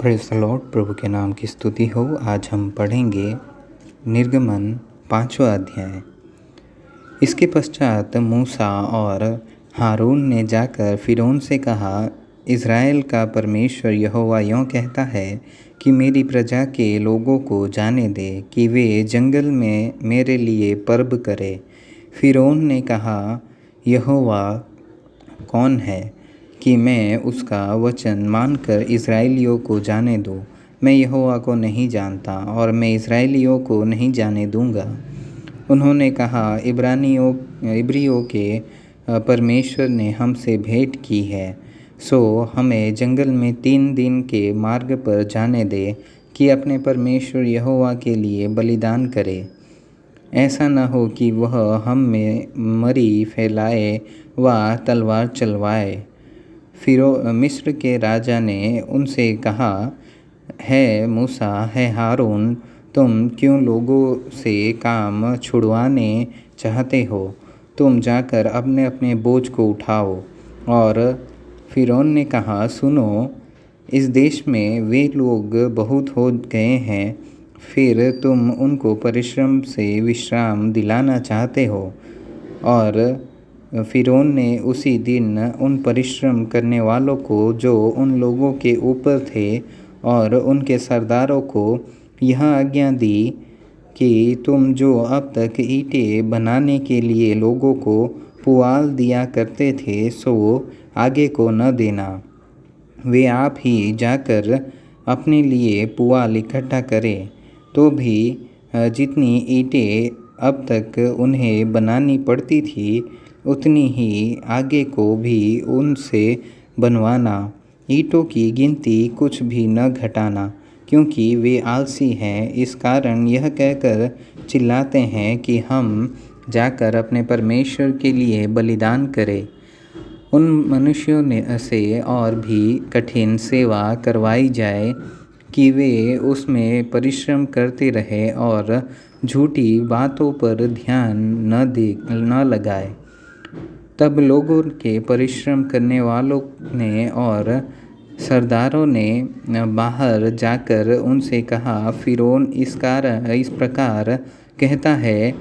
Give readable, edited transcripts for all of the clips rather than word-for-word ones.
Praise the Lord. प्रभु के नाम की स्तुति हो। आज हम पढ़ेंगे निर्गमन 5वां अध्याय। इसके पश्चात मूसा और हारून ने जाकर फ़िरौन से कहा, इज़राइल का परमेश्वर यहोवा यूँ कहता है कि मेरी प्रजा के लोगों को जाने दे कि वे जंगल में मेरे लिए पर्व करें। फ़िरौन ने कहा, यहोवा कौन है कि मैं उसका वचन मानकर इज़राइलियों को जाने दूँ? मैं यहोवा को नहीं जानता और मैं इज़राइलियों को नहीं जाने दूँगा। उन्होंने कहा, इब्रियों के परमेश्वर ने हमसे भेंट की है, सो हमें जंगल में 3 दिन के मार्ग पर जाने दे कि अपने परमेश्वर यहोवा के लिए बलिदान करें। ऐसा न हो कि वह हम में मरी फैलाए व तलवार चलवाए। फिर मिस्र के राजा ने उनसे कहा, है मूसा, है हारून, तुम क्यों लोगों से काम छुड़वाने चाहते हो? तुम जाकर अपने अपने बोझ को उठाओ। और फ़िरौन ने कहा, सुनो, इस देश में वे लोग बहुत हो गए हैं, फिर तुम उनको परिश्रम से विश्राम दिलाना चाहते हो। और फ़िरौन ने उसी दिन उन परिश्रम करने वालों को जो उन लोगों के ऊपर थे और उनके सरदारों को यह आज्ञा दी कि तुम जो अब तक ईंटें बनाने के लिए लोगों को पुआल दिया करते थे, सो आगे को न देना। वे आप ही जाकर अपने लिए पुआल इकट्ठा करें। तो भी जितनी ईंटें अब तक उन्हें बनानी पड़ती थी, उतनी ही आगे को भी उनसे बनवाना। ईंटों की गिनती कुछ भी न घटाना, क्योंकि वे आलसी हैं, इस कारण यह कहकर चिल्लाते हैं कि हम जाकर अपने परमेश्वर के लिए बलिदान करें। उन मनुष्यों ने से और भी कठिन सेवा करवाई जाए कि वे उसमें परिश्रम करते रहें और झूठी बातों पर ध्यान न लगाए। तब लोगों के परिश्रम करने वालों ने और सरदारों ने बाहर जाकर उनसे कहा, फ़िरौन इस प्रकार कहता है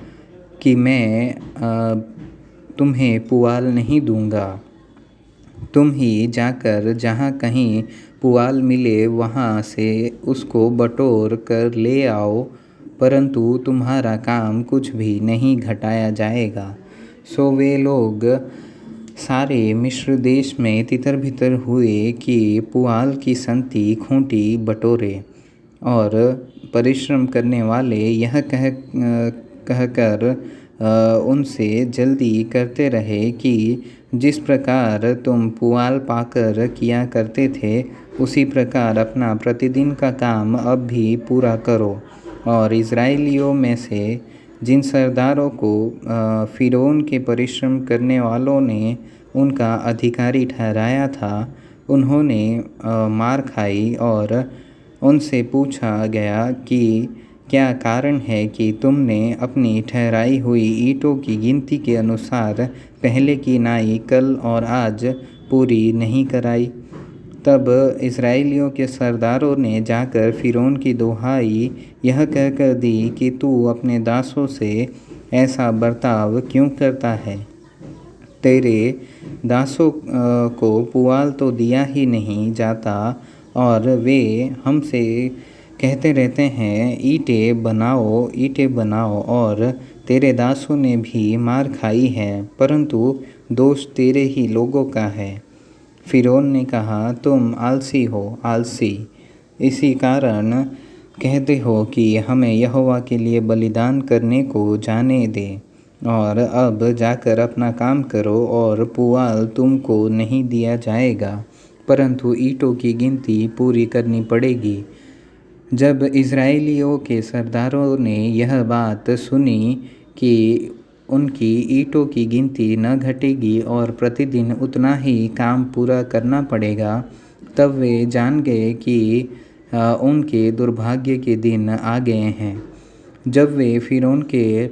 कि मैं तुम्हें पुआल नहीं दूंगा। तुम ही जाकर जहाँ कहीं पुआल मिले वहाँ से उसको बटोर कर ले आओ, परंतु तुम्हारा काम कुछ भी नहीं घटाया जाएगा। सो वे लोग सारे मिस्र देश में तितर-बितर हुए कि पुआल की संति खूंटी बटोरे। और परिश्रम करने वाले यह कहकर उनसे जल्दी करते रहे कि जिस प्रकार तुम पुआल पाकर किया करते थे, उसी प्रकार अपना प्रतिदिन का काम अब भी पूरा करो। और इज़राइलियों में से जिन सरदारों को फ़िरौन के परिश्रम करने वालों ने उनका अधिकारी ठहराया था, उन्होंने मार खाई। और उनसे पूछा गया कि क्या कारण है कि तुमने अपनी ठहराई हुई ईंटों की गिनती के अनुसार पहले की नाई कल और आज पूरी नहीं कराई? तब इज़राइलियों के सरदारों ने जाकर फ़िरौन की दुहाई यह कहकर दी कि तू अपने दासों से ऐसा बर्ताव क्यों करता है? तेरे दासों को पुआल तो दिया ही नहीं जाता और वे हमसे कहते रहते हैं, ईंटें बनाओ, ईंटें बनाओ। और तेरे दासों ने भी मार खाई है, परंतु दोष तेरे ही लोगों का है। फ़िरौन ने कहा, तुम आलसी हो, आलसी। इसी कारण कहते हो कि हमें यहोवा के लिए बलिदान करने को जाने दे। और अब जाकर अपना काम करो। और पुआल तुमको नहीं दिया जाएगा, परंतु ईंटों की गिनती पूरी करनी पड़ेगी। जब इज़राइलियों के सरदारों ने यह बात सुनी कि उनकी ईंटों की गिनती न घटेगी और प्रतिदिन उतना ही काम पूरा करना पड़ेगा, तब वे जान गए कि उनके दुर्भाग्य के दिन आ गए हैं। जब वे फ़िरौन के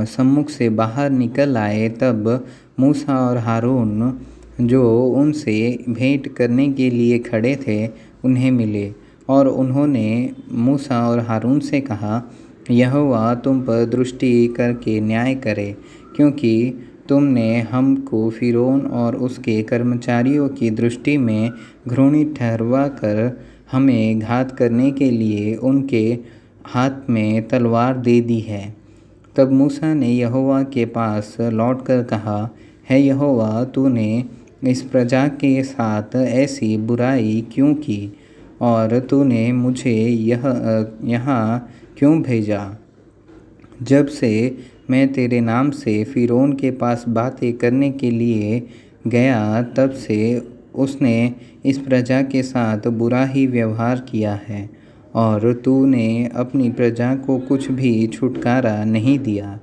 सम्मुख से बाहर निकल आए, तब मूसा और हारून जो उनसे भेंट करने के लिए खड़े थे, उन्हें मिले और उन्होंने मूसा और हारून से कहा, यहोवा तुम पर दृष्टि करके न्याय करे, क्योंकि तुमने हमको फ़िरौन और उसके कर्मचारियों की दृष्टि में घृणित ठहरवा कर हमें घात करने के लिए उनके हाथ में तलवार दे दी है। तब मूसा ने यहोवा के पास लौटकर कहा, है यहोवा, तूने इस प्रजा के साथ ऐसी बुराई क्यों की और तूने मुझे यहाँ क्यों भेजा? जब से मैं तेरे नाम से फ़िरौन के पास बातें करने के लिए गया, तब से उसने इस प्रजा के साथ बुरा ही व्यवहार किया है और तूने अपनी प्रजा को कुछ भी छुटकारा नहीं दिया।